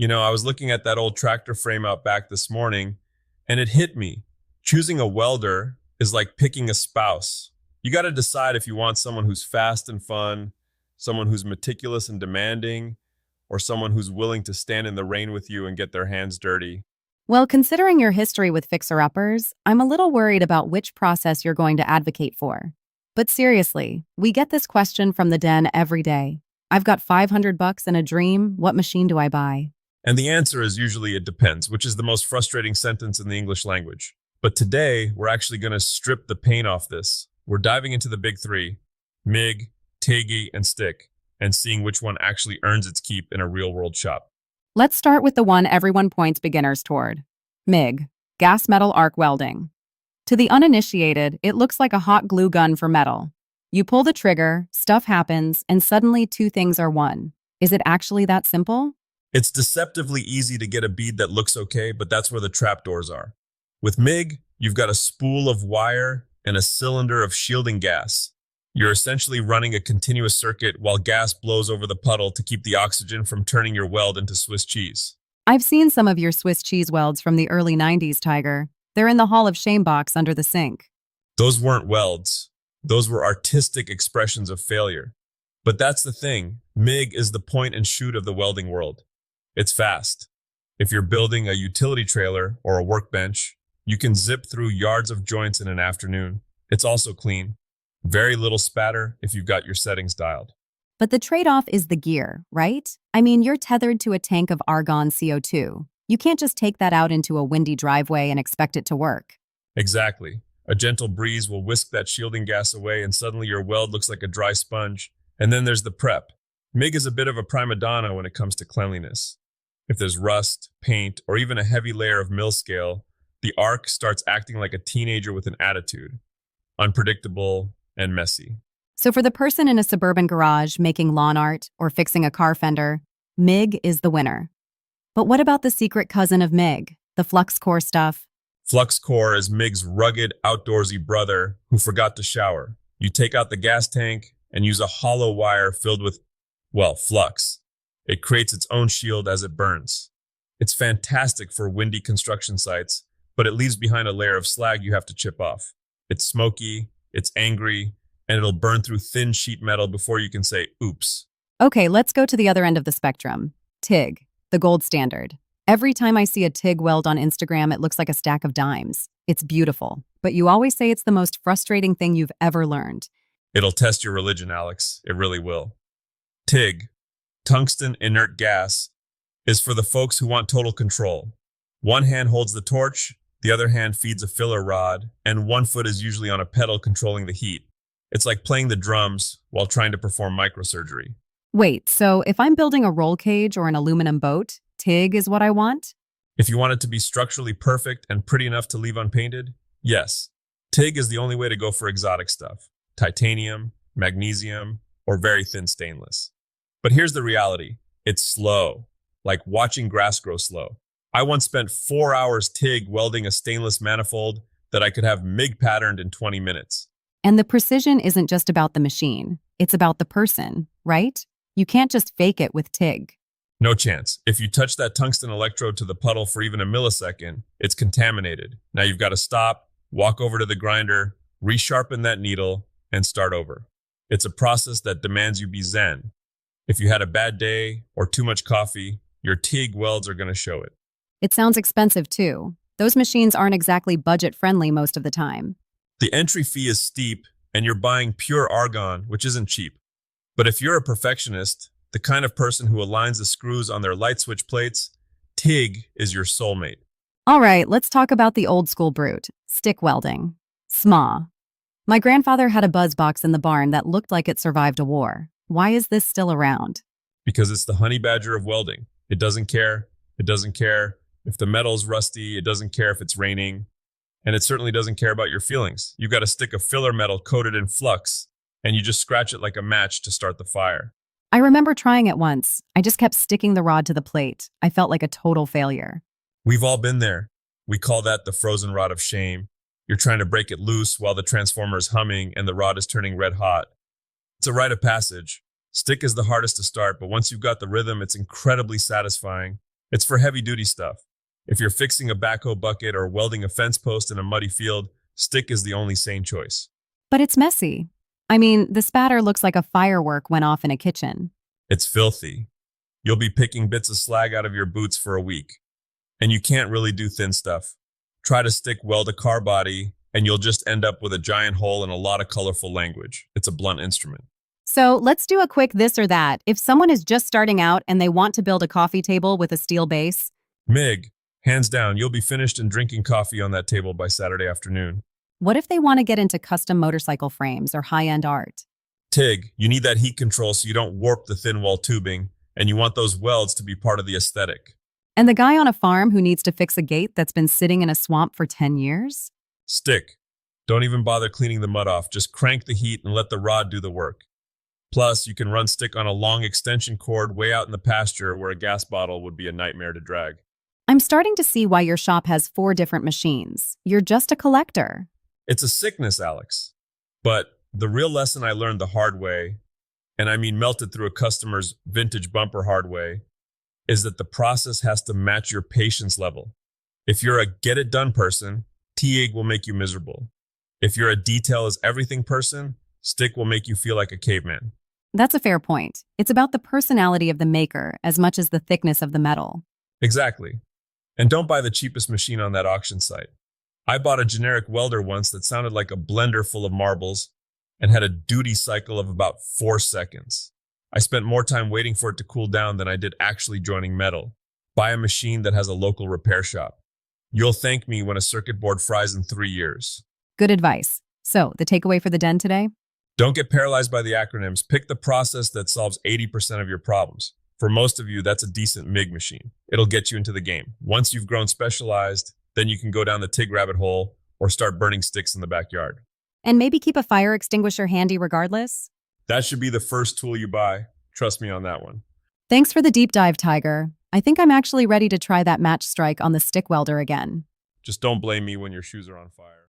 I was looking at that old tractor frame out back this morning, and it hit me. Choosing a welder is like picking a spouse. You got to decide if you want someone who's fast and fun, someone who's meticulous and demanding, or someone who's willing to stand in the rain with you and get their hands dirty. Well, considering your history with fixer-uppers, I'm a little worried about which process you're going to advocate for. But seriously, we get this question from the den every day. I've got $500 and a dream. What machine do I buy? And the answer is usually it depends, which is the most frustrating sentence in the English language. But today, we're actually going to strip the paint off this. We're diving into the big three, MIG, TIG, and stick, and seeing which one actually earns its keep in a real-world shop. Let's start with the one everyone points beginners toward. MIG, gas metal arc welding. To the uninitiated, it looks like a hot glue gun for metal. You pull the trigger, stuff happens, and suddenly two things are one. Is it actually that simple? It's deceptively easy to get a bead that looks okay, but that's where the trapdoors are. With MIG, you've got a spool of wire and a cylinder of shielding gas. You're essentially running a continuous circuit while gas blows over the puddle to keep the oxygen from turning your weld into Swiss cheese. I've seen some of your Swiss cheese welds from the early 90s, Tiger. They're in the Hall of Shame box under the sink. Those weren't welds. Those were artistic expressions of failure. But that's the thing. MIG is the point and shoot of the welding world. It's fast. If you're building a utility trailer or a workbench, you can zip through yards of joints in an afternoon. It's also clean. Very little spatter if you've got your settings dialed. But the trade-off is the gear, right? I mean, you're tethered to a tank of argon CO2. You can't just take that out into a windy driveway and expect it to work. Exactly. A gentle breeze will whisk that shielding gas away and suddenly your weld looks like a dry sponge. And then there's the prep. MIG is a bit of a prima donna when it comes to cleanliness. If there's rust, paint, or even a heavy layer of mill scale, the arc starts acting like a teenager with an attitude. Unpredictable and messy. So for the person in a suburban garage making lawn art or fixing a car fender, MIG is the winner. But what about the secret cousin of MIG, the flux core stuff? Flux core is MIG's rugged, outdoorsy brother who forgot to shower. You take out the gas tank and use a hollow wire filled with, flux. It creates its own shield as it burns. It's fantastic for windy construction sites, but it leaves behind a layer of slag you have to chip off. It's smoky, it's angry, and it'll burn through thin sheet metal before you can say, oops. Okay, let's go to the other end of the spectrum. TIG, the gold standard. Every time I see a TIG weld on Instagram, it looks like a stack of dimes. It's beautiful, but you always say it's the most frustrating thing you've ever learned. It'll test your religion, Alex. It really will. TIG, tungsten inert gas, is for the folks who want total control. One hand holds the torch, the other hand feeds a filler rod, and one foot is usually on a pedal controlling the heat. It's like playing the drums while trying to perform microsurgery. Wait, so if I'm building a roll cage or an aluminum boat, TIG is what I want? If you want it to be structurally perfect and pretty enough to leave unpainted, yes. TIG is the only way to go for exotic stuff. Titanium, magnesium, or very thin stainless. But here's the reality. It's slow, like watching grass grow slow. I once spent 4 hours TIG welding a stainless manifold that I could have MIG patterned in 20 minutes. And the precision isn't just about the machine. It's about the person, right? You can't just fake it with TIG. No chance. If you touch that tungsten electrode to the puddle for even a millisecond, it's contaminated. Now you've got to stop, walk over to the grinder, resharpen that needle, and start over. It's a process that demands you be zen. If you had a bad day or too much coffee, your TIG welds are going to show it. It sounds expensive too. Those machines aren't exactly budget-friendly most of the time. The entry fee is steep, and you're buying pure argon, which isn't cheap. But if you're a perfectionist, the kind of person who aligns the screws on their light switch plates, TIG is your soulmate. All right, let's talk about the old school brute, stick welding. SMA. My grandfather had a buzz box in the barn that looked like it survived a war. Why is this still around? Because it's the honey badger of welding. It doesn't care. It doesn't care if the metal's rusty. It doesn't care if it's raining. And it certainly doesn't care about your feelings. You've got to stick a filler metal coated in flux, and you just scratch it like a match to start the fire. I remember trying it once. I just kept sticking the rod to the plate. I felt like a total failure. We've all been there. We call that the frozen rod of shame. You're trying to break it loose while the transformer is humming and the rod is turning red hot. It's a rite of passage. Stick is the hardest to start, but once you've got the rhythm, it's incredibly satisfying. It's for heavy duty stuff. If you're fixing a backhoe bucket or welding a fence post in a muddy field, stick is the only sane choice. But it's messy. I mean, the spatter looks like a firework went off in a kitchen. It's filthy. You'll be picking bits of slag out of your boots for a week. And you can't really do thin stuff. Try to stick weld a car body, and you'll just end up with a giant hole and a lot of colorful language. It's a blunt instrument. So let's do a quick this or that. If someone is just starting out and they want to build a coffee table with a steel base, MIG, hands down, you'll be finished and drinking coffee on that table by Saturday afternoon. what if they want to get into custom motorcycle frames or high-end art? TIG, you need that heat control so you don't warp the thin wall tubing, and you want those welds to be part of the aesthetic. And the guy on a farm who needs to fix a gate that's been sitting in a swamp for 10 years? Stick. Don't even bother cleaning the mud off. Just crank the heat and let the rod do the work. Plus, you can run stick on a long extension cord way out in the pasture where a gas bottle would be a nightmare to drag. I'm starting to see why your shop has 4 different machines. You're just a collector. It's a sickness, Alex. But the real lesson I learned the hard way, and I mean melted through a customer's vintage bumper hard way, is that the process has to match your patience level. If you're a get-it-done person, TIG will make you miserable. If you're a detail-is-everything person, stick will make you feel like a caveman. That's a fair point. It's about the personality of the maker as much as the thickness of the metal. Exactly. And don't buy the cheapest machine on that auction site. I bought a generic welder once that sounded like a blender full of marbles and had a duty cycle of about 4 seconds. I spent more time waiting for it to cool down than I did actually joining metal. Buy a machine that has a local repair shop. You'll thank me when a circuit board fries in 3 years. Good advice. So, the takeaway for the den today? Don't get paralyzed by the acronyms. Pick the process that solves 80% of your problems. For most of you, that's a decent MIG machine. It'll get you into the game. Once you've grown specialized, then you can go down the TIG rabbit hole or start burning sticks in the backyard. And maybe keep a fire extinguisher handy regardless? That should be the first tool you buy. Trust me on that one. Thanks for the deep dive, Tiger. I think I'm actually ready to try that match strike on the stick welder again. Just don't blame me when your shoes are on fire.